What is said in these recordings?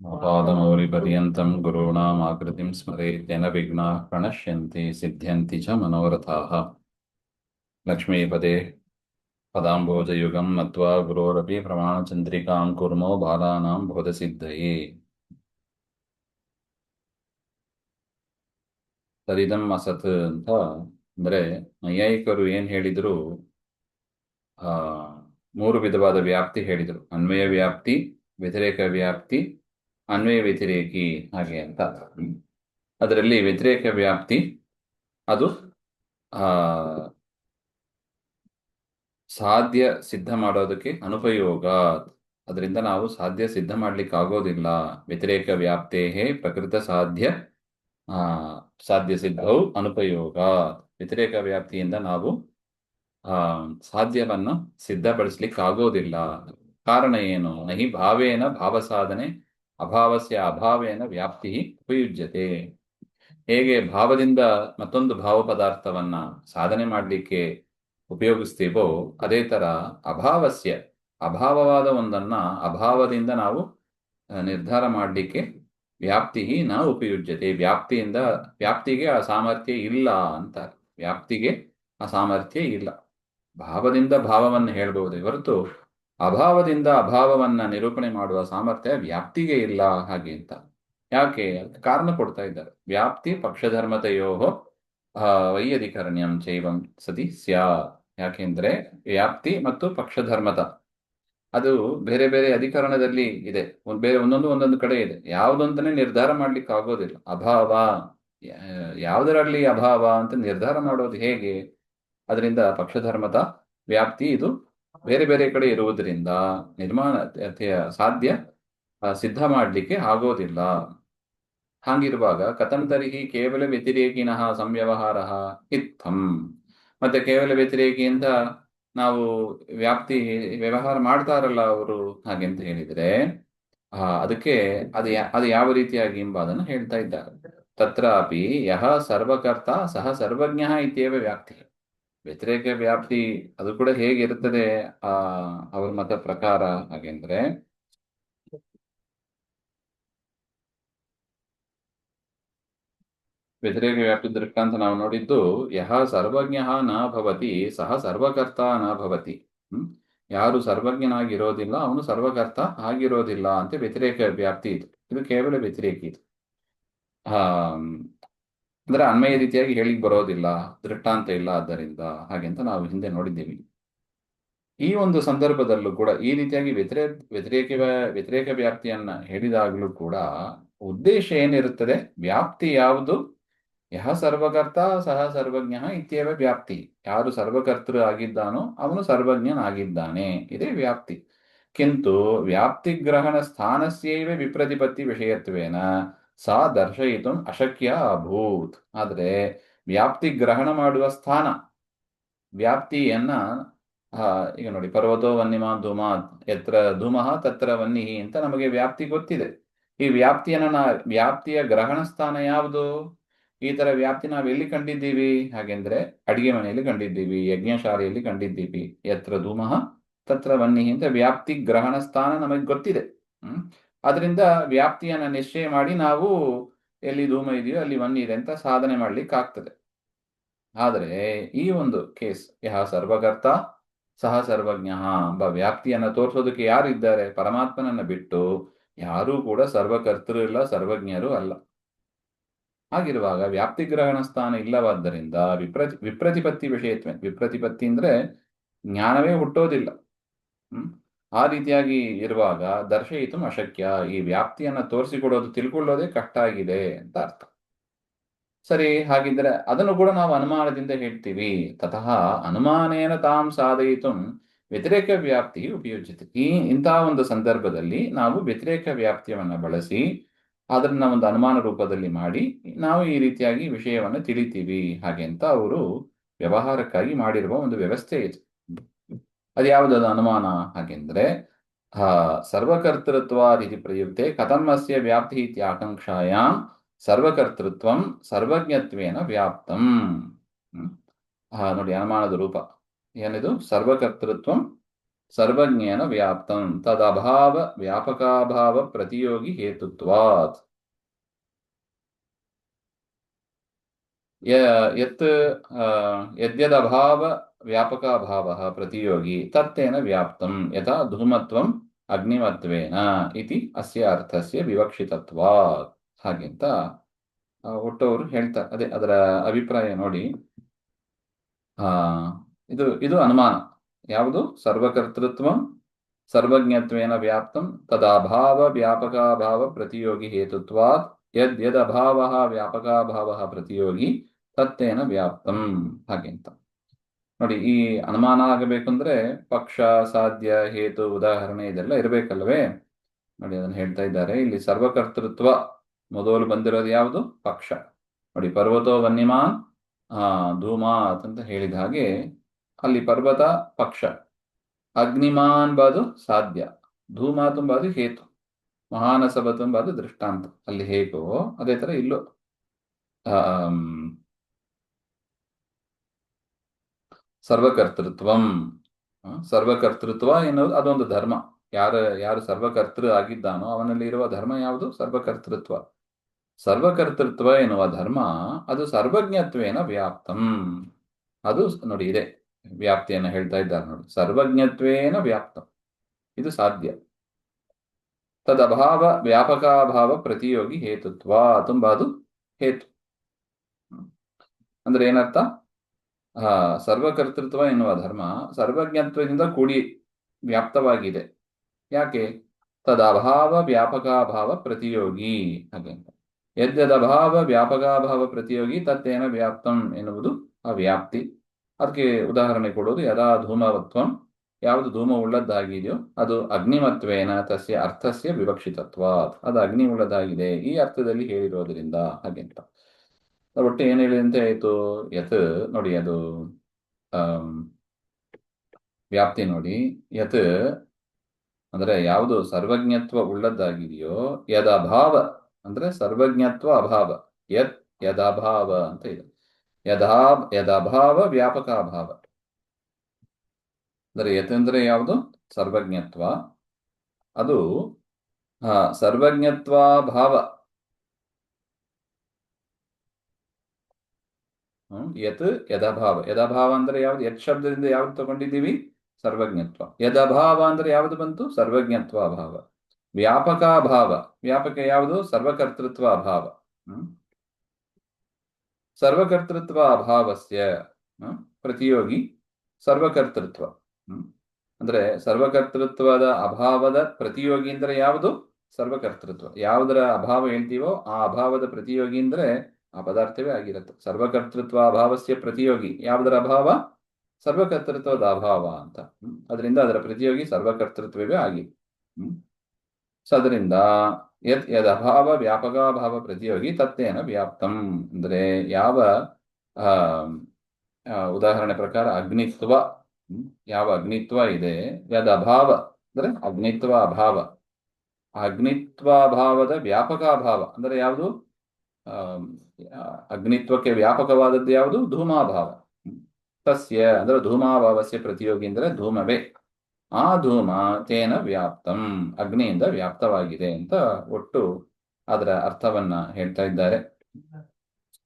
पादमौलिपर्यन्तं गुरूणामाकृतिं स्मरेत्येन विघ्नाः प्रणश्यन्ति सिद्ध्यन्ति च मनोरथाः। लक्ष्मीपदे पदाम्भोजयुगं मत्वा गुरोरपि प्रमाणचन्द्रिकां कुर्मो बालानां बोधसिद्धये। ತದಿದಂ ಅಸತ್ ಅಂತ ಅಂದ್ರೆ ನೈಯಾಯಿಕರು ಏನ್ ಹೇಳಿದ್ರು, ಆ ಮೂರು ವಿಧವಾದ ವ್ಯಾಪ್ತಿ ಹೇಳಿದರು. ಅನ್ವಯ ವ್ಯಾಪ್ತಿ, ವ್ಯತಿರೇಕ ವ್ಯಾಪ್ತಿ, ಅನ್ವಯ ವ್ಯತಿರೇಕಿ ಹಾಗೆ ಅಂತ. ಅದರಲ್ಲಿ ವ್ಯತಿರೇಕ ವ್ಯಾಪ್ತಿ ಅದು ಆ ಸಾಧ್ಯ ಸಿದ್ಧ ಮಾಡೋದಕ್ಕೆ ಅನುಪಯೋಗ. ಅದರಿಂದ ನಾವು ಸಾಧ್ಯ ಸಿದ್ಧ ಮಾಡ್ಲಿಕ್ಕೆ ಆಗೋದಿಲ್ಲ. ವ್ಯತಿರೇಕ ವ್ಯಾಪ್ತೇ ಪ್ರಕೃತ ಸಾಧ್ಯ ಸಾಧ್ಯ ಸಿದ್ಧವು ಅನುಪಯೋಗ. ವ್ಯತಿರೇಕ ವ್ಯಾಪ್ತಿಯಿಂದ ನಾವು ಸಾಧ್ಯವನ್ನು ಸಿದ್ಧಪಡಿಸ್ಲಿಕ್ಕೆ ಆಗೋದಿಲ್ಲ. ಕಾರಣ ಏನು? ನಹಿ ಭಾವೇನ ಭಾವಸಾಧನೆ ಅಭಾವಸ್ಯ ಅಭಾವೇನ ವ್ಯಾಪ್ತಿ ಉಪಯುಜ್ಯತೆ. ಹೇಗೆ ಭಾವದಿಂದ ಮತ್ತೊಂದು ಭಾವ ಪದಾರ್ಥವನ್ನ ಸಾಧನೆ ಮಾಡಲಿಕ್ಕೆ ಉಪಯೋಗಿಸ್ತೀವೋ, ಅದೇ ತರ ಅಭಾವಸ್ಯ ಅಭಾವವಾದ ಒಂದನ್ನ ಅಭಾವದಿಂದ ನಾವು ನಿರ್ಧಾರ ಮಾಡಲಿಕ್ಕೆ ವ್ಯಾಪ್ತಿ ನ ಉಪಯುಜ್ಯತೆ. ವ್ಯಾಪ್ತಿಗೆ ಆ ಸಾಮರ್ಥ್ಯ ಇಲ್ಲ ಅಂತ. ವ್ಯಾಪ್ತಿಗೆ ಆ ಸಾಮರ್ಥ್ಯ ಇಲ್ಲ. ಭಾವದಿಂದ ಭಾವವನ್ನು ಹೇಳಬಹುದೇ ಹೊರತು ಅಭಾವದಿಂದ ಅಭಾವವನ್ನ ನಿರೂಪಣೆ ಮಾಡುವ ಸಾಮರ್ಥ್ಯ ವ್ಯಾಪ್ತಿಗೆ ಇಲ್ಲ ಹಾಗೆ ಅಂತ. ಯಾಕೆ? ಕಾರಣ ಕೊಡ್ತಾ ಇದ್ದಾರೆ. ವ್ಯಾಪ್ತಿ ಪಕ್ಷಧರ್ಮತೆಯೋ ವೈಯಧಿಕರಣ್ಯಂ ಚೈವಂ ಸತಿ ಸ್ಯಾತ್. ಯಾಕೆಂದ್ರೆ ವ್ಯಾಪ್ತಿ ಮತ್ತು ಪಕ್ಷಧರ್ಮತ ಅದು ಬೇರೆ ಬೇರೆ ಅಧಿಕರಣದಲ್ಲಿ ಇದೆ. ಬೇರೆ ಒಂದೊಂದು ಕಡೆ ಇದೆ. ಯಾವುದೊಂದನ್ನೇ ನಿರ್ಧಾರ ಮಾಡ್ಲಿಕ್ಕೆ ಆಗೋದಿಲ್ಲ. ಅಭಾವ ಯಾವುದರಲ್ಲಿ ಅಭಾವ ಅಂತ ನಿರ್ಧಾರ ಮಾಡೋದು ಹೇಗೆ? ಅದರಿಂದ ಪಕ್ಷಧರ್ಮದ ವ್ಯಾಪ್ತಿ ಇದು ಬೇರೆ ಬೇರೆ ಕಡೆ ಇರುವುದರಿಂದ ಸಾಧ್ಯ ಸಿದ್ಧ ಮಾಡಲಿಕ್ಕೆ ಆಗೋದಿಲ್ಲ. ಹಾಗಿರುವಾಗ ಕಥಂ ತರ್ಹಿ ಕೇವಲ ವ್ಯತಿರೇಕಿನಃ ಸಂವ್ಯವಹಾರ ಇತ್ತಂ. ಮತ್ತೆ ಕೇವಲ ವ್ಯತಿರೇಕಿ ಅಂತ ನಾವು ವ್ಯಾಪ್ತಿ ವ್ಯವಹಾರ ಮಾಡ್ತಾರಲ್ಲ ಅವರು ಹಾಗೆ ಅಂತ ಹೇಳಿದ್ರೆ ಅದಕ್ಕೆ ಅದು ಯಾವ ರೀತಿಯಾಗಿ ಎಂಬುದನ್ನು ಹೇಳ್ತಾ ಇದ್ದಾರೆ. ತತ್ರಾಪಿ ಯಹ ಸರ್ವಕರ್ತ ಸಹ ಸರ್ವಜ್ಞ ಇತ್ಯೇವ ವ್ಯಾಪ್ತಿ. ವ್ಯತಿರೇಕ ವ್ಯಾಪ್ತಿ ಅದು ಕೂಡ ಹೇಗಿರುತ್ತದೆ ಅವ್ರ ಮತ ಪ್ರಕಾರ ಹಾಗೆಂದ್ರೆ, ವ್ಯತಿರೇಕ ವ್ಯಾಪ್ತಿ ದೃಷ್ಟಾಂತ ನಾವು ನೋಡಿದ್ದು, ಯಹ ಸರ್ವಜ್ಞ ನ ಭವತಿ ಸಹ ಸರ್ವಕರ್ತ ನ ಭವತಿ. ಯಾರು ಸರ್ವಜ್ಞನಾಗಿರೋದಿಲ್ಲ ಅವನು ಸರ್ವಕರ್ತ ಆಗಿರೋದಿಲ್ಲ ಅಂತ ವ್ಯತಿರೇಕ ವ್ಯಾಪ್ತಿ ಇದು. ಇದು ಕೇವಲ ವ್ಯತಿರೇಕಿ ಇದು. ಅಂದ್ರೆ ಅನ್ವಯ ರೀತಿಯಾಗಿ ಹೇಳಿಕ್ ಬರೋದಿಲ್ಲ, ದೃಷ್ಟಾಂತ ಇಲ್ಲ. ಆದ್ದರಿಂದ ಹಾಗೆಂತ ನಾವು ಹಿಂದೆ ನೋಡಿದ್ದೀವಿ. ಈ ಒಂದು ಸಂದರ್ಭದಲ್ಲೂ ಕೂಡ ಈ ರೀತಿಯಾಗಿ ವ್ಯತಿರೇಕ ವ್ಯಾಪ್ತಿಯನ್ನ ಹೇಳಿದಾಗಲೂ ಕೂಡ ಉದ್ದೇಶ ಏನಿರುತ್ತದೆ? ವ್ಯಾಪ್ತಿ ಯಾವುದು? ಯಹ ಸರ್ವಕರ್ತ ಸಹ ಸರ್ವಜ್ಞ ಇತ್ಯೇವ ವ್ಯಾಪ್ತಿ. ಯಾರು ಸರ್ವಕರ್ತೃ ಆಗಿದ್ದಾನೋ ಅವನು ಸರ್ವಜ್ಞನಾಗಿದ್ದಾನೆ, ಇದೇ ವ್ಯಾಪ್ತಿ. ಕಿಂತು ವ್ಯಾಪ್ತಿಗ್ರಹಣ ಸ್ಥಾನಸ್ಯೈವ ವಿಪ್ರತಿಪತ್ತಿ ವಿಷಯತ್ವೇನ ಸಾ ದರ್ಶಯಿತು ಅಶಕ್ಯ ಅಭೂತ್. ಆದರೆ ವ್ಯಾಪ್ತಿ ಗ್ರಹಣ ಮಾಡುವ ಸ್ಥಾನ, ವ್ಯಾಪ್ತಿಯನ್ನ ಈಗ ನೋಡಿ, ಪರ್ವತೋ ವನ್ನಿಮ ಧೂಮ ಎತ್ರ ಧೂಮಃ ತತ್ರ ವನ್ನಿಹಿ ಅಂತ ನಮಗೆ ವ್ಯಾಪ್ತಿ ಗೊತ್ತಿದೆ. ಈ ವ್ಯಾಪ್ತಿಯ ಗ್ರಹಣ ಸ್ಥಾನ ಯಾವುದು? ಈ ತರ ವ್ಯಾಪ್ತಿ ನಾವು ಎಲ್ಲಿ ಕಂಡಿದ್ದೀವಿ ಹಾಗೆಂದ್ರೆ ಅಡಿಗೆ ಮನೆಯಲ್ಲಿ ಕಂಡಿದ್ದೀವಿ, ಯಜ್ಞಶಾಲೆಯಲ್ಲಿ ಕಂಡಿದ್ದೀವಿ. ಎತ್ರ ಧೂಮಃ ತತ್ರ ವನ್ನಿಹಿ ಅಂತ ವ್ಯಾಪ್ತಿ ಗ್ರಹಣ ಸ್ಥಾನ ನಮಗೆ ಗೊತ್ತಿದೆ. ಅದರಿಂದ ವ್ಯಾಪ್ತಿಯನ್ನ ನಿಶ್ಚಯ ಮಾಡಿ ನಾವು ಎಲ್ಲಿ ಧೂಮ ಇದೆಯೋ ಅಲ್ಲಿ ವನ್ನಿ ಇದೆ ಅಂತ ಸಾಧನೆ ಮಾಡ್ಲಿಕ್ಕೆ ಆಗ್ತದೆ. ಆದರೆ ಈ ಒಂದು ಕೇಸ್ ಯಹ ಸರ್ವಕರ್ತ ಸಹ ಸರ್ವಜ್ಞ ಎಂಬ ವ್ಯಾಪ್ತಿಯನ್ನ ತೋರಿಸೋದಕ್ಕೆ ಯಾರಿದ್ದಾರೆ? ಪರಮಾತ್ಮನನ್ನ ಬಿಟ್ಟು ಯಾರೂ ಕೂಡ ಸರ್ವಕರ್ತರು ಇಲ್ಲ, ಸರ್ವಜ್ಞರು ಅಲ್ಲ. ಹಾಗಿರುವಾಗ ವ್ಯಾಪ್ತಿ ಗ್ರಹಣ ಸ್ಥಾನ ಇಲ್ಲವಾದ್ದರಿಂದ ವಿಪ್ರತಿಪತ್ತಿ ವಿಷಯತ್ವ. ವಿಪ್ರತಿಪತ್ತಿ ಅಂದ್ರೆ ಜ್ಞಾನವೇ ಹುಟ್ಟೋದಿಲ್ಲ. ಆ ರೀತಿಯಾಗಿ ಇರುವಾಗ ದರ್ಶಯಿತು ಅಶಕ್ಯ. ಈ ವ್ಯಾಪ್ತಿಯನ್ನ ತೋರಿಸಿಕೊಡೋದು, ತಿಳ್ಕೊಳ್ಳೋದೇ ಕಷ್ಟ ಆಗಿದೆ ಅಂತ ಅರ್ಥ. ಸರಿ, ಹಾಗಿದ್ರೆ ಅದನ್ನು ಕೂಡ ನಾವು ಅನುಮಾನದಿಂದ ಹೇಳ್ತೀವಿ. ತತಃ ಅನುಮಾನೇನ ತಾಂ ಸಾಧಯಿತು ವ್ಯತಿರೇಕ ವ್ಯಾಪ್ತಿ ಉಪಯೋಜಿತ. ಇಂತಹ ಒಂದು ಸಂದರ್ಭದಲ್ಲಿ ನಾವು ವ್ಯತಿರೇಕ ವ್ಯಾಪ್ತಿಯನ್ನ ಬಳಸಿ ಅದನ್ನ ಒಂದು ಅನುಮಾನ ರೂಪದಲ್ಲಿ ಮಾಡಿ ನಾವು ಈ ರೀತಿಯಾಗಿ ವಿಷಯವನ್ನು ತಿಳಿತೀವಿ ಹಾಗೆ ಅಂತ ಅವರು ವ್ಯವಹಾರಕ್ಕಾಗಿ ಮಾಡಿರುವ ಒಂದು ವ್ಯವಸ್ಥೆ ಇದೆ. ಅದು ಯಾವುದಾದ ಅನುಮಾನ ಹಾಗೆಂದ್ರೆ ಸರ್ವಕರ್ತೃತ್ವಾದಿತಿ ಪ್ರಯುಕ್ತೆ ಕಥಂ ಅಸ್ಯ ವ್ಯಾಪ್ತಿ ಇತ್ಯಾಕಾಂಕ್ಷಾಯಾಂ ಸರ್ವಕರ್ತೃತ್ವಂ ಸರ್ವಜ್ಞತ್ವೇನ ವ್ಯಾಪ್ತಂ. ನೋಡಿ, ಅನುಮಾನದ ರೂಪ ಏನಿದು? ಸರ್ವಕರ್ತೃತ್ವಂ ಸರ್ವಜ್ಞೇನ ವ್ಯಾಪ್ತಂ ತದಭಾವ ವ್ಯಾಪಕಾಭಾವ ಪ್ರತಿಯೋಗಿ ಹೇತುತ್ವಾತ್. ಯತ್ ಯದ್ಯದಭಾವ ವ್ಯಾಪಕಾಭಾವಃ ಪ್ರತಿಯೋಗಿ ತತ್ತೇನ ವ್ಯಾಪ್ತಂ ಯಥಾ ಧೂಮತ್ವಂ ಅಗ್ನಿಮತ್ವೇನ ಇತಿ ಅಸ್ಯ ಅರ್ಥಸ್ಯ ವಿವಕ್ಷಿತತ್ವಾತ್. ಹಾಗೆಂತ ಒಟ್ಟು ಅವರು ಹೇಳ್ತಾರೆ. ಅದೇ ಅದರ ಅಭಿಪ್ರಾಯ ನೋಡಿ. ಆ ಇದು ಅನುಮಾನ. ಯಾವುದು? ಸರ್ವಕರ್ತೃತ್ವ ಸರ್ವಜ್ಞತ್ವೇನ ವ್ಯಾಪ್ತಂ ತದಾಭಾವ ವ್ಯಾಪಕಾಭಾವ ಪ್ರತಿಯೋಗಿ ಹೇತುತ್ವಾತ್ ಯದಭಾವಃ ವ್ಯಾಪಕಾಭಾವಃ ಪ್ರತಿಯೋಗಿ ತತ್ತೇನ ವ್ಯಾಪ್ತಂ. ಹಾಗೆಂತ ನೋಡಿ. ಈ ಅನುಮಾನ ಆಗಬೇಕಂದ್ರೆ ಪಕ್ಷ, ಸಾಧ್ಯ, ಹೇತು, ಉದಾಹರಣೆ ಇದೆಲ್ಲ ಇರಬೇಕಲ್ವೇ? ನೋಡಿ ಅದನ್ನು ಹೇಳ್ತಾ ಇದ್ದಾರೆ ಇಲ್ಲಿ. ಸರ್ವಕರ್ತೃತ್ವ ಮೊದಲು ಬಂದಿರೋದು ಯಾವುದು? ಪಕ್ಷ. ನೋಡಿ, ಪರ್ವತೋ ವನ್ಯಮಾನ್ ಧೂಮಾತ್ ಅಂತ ಹೇಳಿದ ಹಾಗೆ ಅಲ್ಲಿ ಪರ್ವತ ಪಕ್ಷ, ಅಗ್ನಿಮಾನ್ ಬಾದು ಸಾಧ್ಯ, ಧೂಮಾತ್ ಬಾದು ಹೇತು, ಮಹಾನಸಬತ್ ಬಾದು ದೃಷ್ಟಾಂತ. ಅಲ್ಲಿ ಹೇಗೋ ಅದೇ ತರ ಇಲ್ಲೂ ಸರ್ವಕರ್ತೃತ್ವಂ. ಸರ್ವಕರ್ತೃತ್ವ ಎನ್ನುವುದು ಅದೊಂದು ಧರ್ಮ. ಯಾರು ಸರ್ವಕರ್ತೃ ಆಗಿದ್ದಾನೋ ಅವನಲ್ಲಿ ಇರುವ ಧರ್ಮ ಯಾವುದು? ಸರ್ವಕರ್ತೃತ್ವ. ಸರ್ವಕರ್ತೃತ್ವ ಎನ್ನುವ ಧರ್ಮ ಅದು ಸರ್ವಜ್ಞತ್ವೇನ ವ್ಯಾಪ್ತಂ. ಅದು ನೋಡಿ ಇದೆ ವ್ಯಾಪ್ತಿಯನ್ನು ಹೇಳ್ತಾ ಇದ್ದಾರೆ ನೋಡಿ. ಸರ್ವಜ್ಞತ್ವೇನ ವ್ಯಾಪ್ತಂ, ಇದು ಸಾಧ್ಯ. ತದಭಾವ ವ್ಯಾಪಕಾಭಾವ ಪ್ರತಿಯೋಗಿ ಹೇತುತ್ವ ತುಂಬಾ ಅದು ಹೇತು. ಅಂದ್ರೆ ಏನರ್ಥ? ಸರ್ವಕರ್ತೃತ್ವ ಎನ್ನುವ ಧರ್ಮ ಸರ್ವಜ್ಞತ್ವದಿಂದ ಕೂಡಿ ವ್ಯಾಪ್ತವಾಗಿದೆ. ಯಾಕೆ? ತದಭಾವ ವ್ಯಾಪಕಾಭಾವ ಪ್ರತಿಯೋಗಿ. ಹಾಗೆ ಯದ್ಯದಭಾವ ವ್ಯಾಪಕಾಭಾವ ಪ್ರತಿಯೋಗಿ ತತ್ತೇನ ವ್ಯಾಪ್ತಂ ಎನ್ನುವುದು ಆ ವ್ಯಾಪ್ತಿ. ಅದಕ್ಕೆ ಉದಾಹರಣೆ ಕೊಡೋದು ಯದಾ ಧೂಮವತ್ವಂ, ಯಾವುದು ಧೂಮ ಉಳ್ಳದ್ದಾಗಿದೆಯೋ ಅದು ಅಗ್ನಿಮತ್ವೇನ ತಸ್ಯ ಅರ್ಥಸ್ಯ ವಿವಕ್ಷಿತತ್ವ. ಅದು ಅಗ್ನಿ ಉಳ್ಳದಾಗಿದೆ ಈ ಅರ್ಥದಲ್ಲಿ ಹೇಳಿರೋದ್ರಿಂದ ಹಾಗೆಂತ. ಒಟ್ಟು ಏನು ಹೇಳಿದಂತೆ ಆಯಿತು? ಯತ್ ನೋಡಿ, ಅದು ವ್ಯಾಪ್ತಿ ನೋಡಿ. ಯತ್ ಅಂದ್ರೆ ಯಾವುದು ಸರ್ವಜ್ಞತ್ವ ಉಳ್ಳದ್ದಾಗಿದೆಯೋ, ಯದಭಾವ ಅಂದ್ರೆ ಸರ್ವಜ್ಞತ್ವ ಅಭಾವ, ಯದಭಾವ ಅಂತ ಇದೆ. ಯದಭಾವ ವ್ಯಾಪಕಾಭಾವ ಅಂದ್ರೆ ಯತ್ ಅಂದ್ರೆ ಯಾವುದು? ಸರ್ವಜ್ಞತ್ವ. ಅದು ಸರ್ವಜ್ಞತ್ವಾಭಾವ. ಯತ್ ಯದಭಾವ. ಯದಭಾವ ಅಂದ್ರೆ ಯಾವ್ದು? ಯತ್ ಶಬ್ದದಿಂದ ಯಾವ್ದು ತಗೊಂಡಿದ್ದೀವಿ? ಸರ್ವಜ್ಞತ್ವ. ಯದಭಾವ ಅಂದ್ರೆ ಯಾವುದು ಬಂತು? ಸರ್ವಜ್ಞತ್ವ ಅಭಾವ. ವ್ಯಾಪಕಾಭಾವ, ವ್ಯಾಪಕ ಯಾವುದು? ಸರ್ವಕರ್ತೃತ್ವ ಅಭಾವ. ಸರ್ವಕರ್ತೃತ್ವ ಅಭಾವಸ್ಯ ಪ್ರತಿಯೋಗಿ ಸರ್ವಕರ್ತೃತ್ವ. ಅಂದ್ರೆ ಸರ್ವಕರ್ತೃತ್ವದ ಅಭಾವದ ಪ್ರತಿಯೋಗಿ ಅಂದ್ರೆ ಯಾವುದು? ಸರ್ವಕರ್ತೃತ್ವ. ಯಾವುದರ ಅಭಾವ ಹೇಳ್ತೀವೋ ಆ ಅಭಾವದ ಪ್ರತಿಯೋಗಿ ಅಂದ್ರೆ ಆ ಪದಾರ್ಥವೇ ಆಗಿರುತ್ತೆ. ಸರ್ವಕರ್ತೃತ್ವ ಅಭಾವಸ್ಯ ಪ್ರತಿಯೋಗಿ ಯಾವುದರ ಅಭಾವ? ಸರ್ವಕರ್ತೃತ್ವದ ಅಭಾವ ಅಂತ. ಅದರಿಂದ ಅದರ ಪ್ರತಿಯೋಗಿ ಸರ್ವಕರ್ತೃತ್ವವೇ ಆಗಿ. ಅದರಿಂದ ಯದಭಾವ ವ್ಯಾಪಕಾಭಾವ ಪ್ರತಿಯೋಗಿ ತತ್ತೇನ ವ್ಯಾಪ್ತಂ. ಅಂದ್ರೆ ಯಾವ ಉದಾಹರಣೆ ಪ್ರಕಾರ ಅಗ್ನಿತ್ವ, ಯಾವ ಅಗ್ನಿತ್ವ ಇದೆ, ಯದಭಾವ ಅಂದ್ರೆ ಅಗ್ನಿತ್ವ ಅಭಾವ. ಅಗ್ನಿತ್ವಾಭಾವದ ವ್ಯಾಪಕಾಭಾವ ಅಂದ್ರೆ ಯಾವುದು? ಅಗ್ನಿತ್ವಕ್ಕೆ ವ್ಯಾಪಕವಾದದ್ದು ಯಾವುದು? ಧೂಮಾಭಾವ. ತಸ್ಯ ಅಂದ್ರೆ ಧೂಮಾಭಾವಸ್ಯ ಪ್ರತಿಯೋಗಿ ಅಂದ್ರೆ ಧೂಮವೇ. ಆ ಧೂಮ ತೇನ ವ್ಯಾಪ್ತಂ, ಅಗ್ನಿಯಿಂದ ವ್ಯಾಪ್ತವಾಗಿದೆ ಅಂತ ಒಟ್ಟು ಅದರ ಅರ್ಥವನ್ನ ಹೇಳ್ತಾ ಇದ್ದಾರೆ.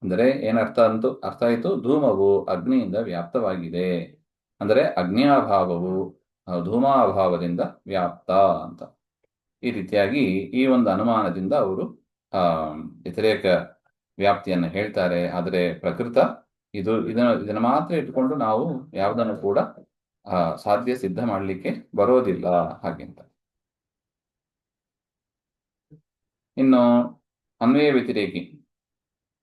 ಅಂದರೆ ಏನರ್ಥ ಅಂತೂ ಅರ್ಥ ಆಯಿತು. ಧೂಮವು ಅಗ್ನಿಯಿಂದ ವ್ಯಾಪ್ತವಾಗಿದೆ ಅಂದರೆ ಅಗ್ನಿಯಾಭಾವವು ಧೂಮಾಭಾವದಿಂದ ವ್ಯಾಪ್ತ ಅಂತ. ಈ ರೀತಿಯಾಗಿ ಈ ಒಂದು ಅನುಮಾನದಿಂದ ಅವರು ವ್ಯತಿರೇಕ ವ್ಯಾಪ್ತಿಯನ್ನು ಹೇಳ್ತಾರೆ. ಆದರೆ ಪ್ರಕೃತ ಇದನ್ನು ಮಾತ್ರ ಇಟ್ಕೊಂಡು ನಾವು ಯಾವುದನ್ನು ಕೂಡ ಸಾಧ್ಯ ಸಿದ್ಧ ಮಾಡಲಿಕ್ಕೆ ಬರೋದಿಲ್ಲ ಹಾಗೆಂತ. ಇನ್ನು ಅನ್ವಯ ವ್ಯತಿರೇಕಿ.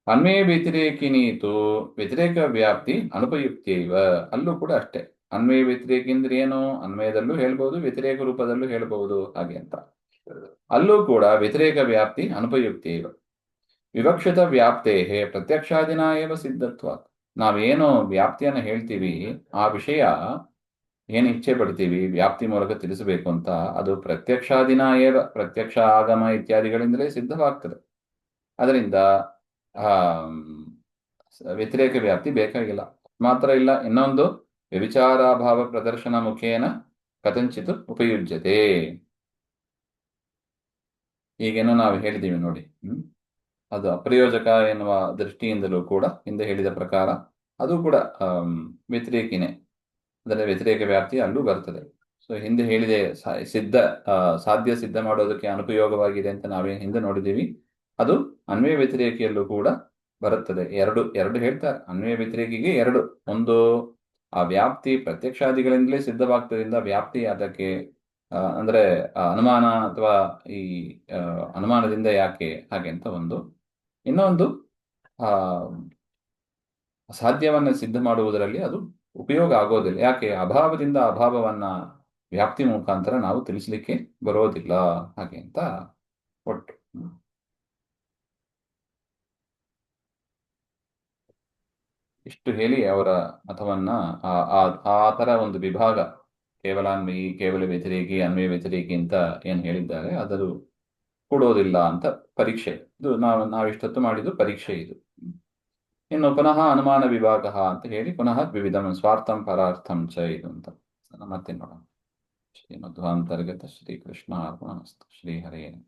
ಅನ್ವಯ ವ್ಯತಿರೇಕಿನೀತು ವ್ಯತಿರೇಕ ವ್ಯಾಪ್ತಿ ಅನುಪಯುಕ್ತಿಯವ. ಅಲ್ಲೂ ಕೂಡ ಅಷ್ಟೇ. ಅನ್ವಯ ವ್ಯತಿರೇಕಿ ಅಂದ್ರೆ ಏನು? ಅನ್ವಯದಲ್ಲೂ ಹೇಳ್ಬಹುದು, ವ್ಯತಿರೇಕ ರೂಪದಲ್ಲೂ ಹೇಳ್ಬಹುದು ಹಾಗೆ ಅಂತ. ಅಲ್ಲೂ ಕೂಡ ವ್ಯತಿರೇಕ ವ್ಯಾಪ್ತಿ ಅನುಪಯುಕ್ತಿಯವ. ವಿವಕ್ಷಿತ ವ್ಯಾಪ್ತೇ ಪ್ರತ್ಯಕ್ಷಾದಿನ ಏವ ಸಿದ್ಧತ್ವ. ನಾವೇನು ವ್ಯಾಪ್ತಿಯನ್ನು ಹೇಳ್ತೀವಿ ಆ ವಿಷಯ ಏನು ಇಚ್ಛೆ ಪಡ್ತೀವಿ ವ್ಯಾಪ್ತಿ ಮೂಲಕ ತಿಳಿಸಬೇಕು ಅಂತ, ಅದು ಪ್ರತ್ಯಕ್ಷಾದಿನ ಏವ, ಪ್ರತ್ಯಕ್ಷ ಆಗಮ ಇತ್ಯಾದಿಗಳಿಂದಲೇ ಸಿದ್ಧವಾಗ್ತದೆ. ಅದರಿಂದ ವ್ಯತಿರೇಕ ವ್ಯಾಪ್ತಿ ಬೇಕಾಗಿಲ್ಲ. ಮಾತ್ರ ಇಲ್ಲ, ಇನ್ನೊಂದು ವ್ಯಭಿಚಾರಾಭಾವ ಪ್ರದರ್ಶನ ಮುಖೇನ ಕಥಂಚಿತ್ ಉಪಯುಜ್ಯತೆ. ಈಗೇನೋ ನಾವು ಹೇಳಿದ್ದೀವಿ ನೋಡಿ. ಅದು ಅಪ್ರಯೋಜಕ ಎನ್ನುವ ದೃಷ್ಟಿಯಿಂದಲೂ ಕೂಡ ಹಿಂದೆ ಹೇಳಿದ ಪ್ರಕಾರ ಅದು ಕೂಡ ವ್ಯತಿರೇಕಿನೇ, ಅದರ ವ್ಯತಿರೇಕ ವ್ಯಾಪ್ತಿ ಅಲ್ಲೂ ಬರ್ತದೆ. ಸೊ ಹಿಂದೆ ಹೇಳಿದೆ ಸಿದ್ಧ ಸಾಧ್ಯ ಸಿದ್ಧ ಮಾಡೋದಕ್ಕೆ ಅನುಪಯೋಗವಾಗಿದೆ ಅಂತ ನಾವೇ ಹಿಂದೆ ನೋಡಿದ್ದೀವಿ. ಅದು ಅನ್ವಯ ವ್ಯತಿರೇಕಿಯಲ್ಲೂ ಕೂಡ ಬರುತ್ತದೆ. ಎರಡು ಎರಡು ಹೇಳ್ತಾರೆ. ಅನ್ವಯ ವ್ಯತಿರೇಕಿಗೆ ಎರಡು, ಒಂದು ಆ ವ್ಯಾಪ್ತಿ ಪ್ರತ್ಯಕ್ಷಾದಿಗಳಿಂದಲೇ ಸಿದ್ಧವಾಗ್ತದ್ರಿಂದ ವ್ಯಾಪ್ತಿ ಅದಕ್ಕೆ ಅಂದ್ರೆ ಅನುಮಾನ ಅಥವಾ ಈ ಅನುಮಾನದಿಂದ ಯಾಕೆ ಹಾಗೆ ಅಂತ ಒಂದು. ಇನ್ನೊಂದು ಆ ಸಾಧ್ಯವನ್ನ ಸಿದ್ಧ ಮಾಡುವುದರಲ್ಲಿ ಅದು ಉಪಯೋಗ ಆಗೋದಿಲ್ಲ. ಯಾಕೆ? ಅಭಾವದಿಂದ ಅಭಾವವನ್ನ ವ್ಯಾಪ್ತಿ ಮುಖಾಂತರ ನಾವು ತಿಳಿಸ್ಲಿಕ್ಕೆ ಬರೋದಿಲ್ಲ ಹಾಗೆ ಅಂತ ಒಟ್ಟು. ಇಷ್ಟು ಹೇಳಿ ಅವರ ಮತವನ್ನ ಆ ತರ ಒಂದು ವಿಭಾಗ, ಕೇವಲ ಅನ್ವಯಿ, ಕೇವಲ ವ್ಯತಿರೇಕಿ, ಅನ್ವಯ ವ್ಯತಿರೇಕಿ ಅಂತ ಏನ್ ಹೇಳಿದ್ದಾರೆ ಅದದು ಕೊಡೋದಿಲ್ಲ ಅಂತ ಪರೀಕ್ಷೆ. ಇದು ನಾವಿಷ್ಟೊತ್ತು ಮಾಡಿದ್ದು ಪರೀಕ್ಷೆ ಇದು. ಇನ್ನು ಪುನಃ ಅನುಮಾನ ವಿಭಾಗ ಅಂತ ಹೇಳಿ ಪುನಃ ವಿವಿಧಂ ಸ್ವಾರ್ಥಂ ಪರಾರ್ಥಂ ಚ ಇದು ಅಂತ ಮತ್ತೆ ನೋಡೋಣ. ಶ್ರೀಮಧ್ವಾಂತರ್ಗತ ಶ್ರೀಕೃಷ್ಣ ಅರ್ಪಣಮಸ್ತು. ಶ್ರೀ ಹರೇ.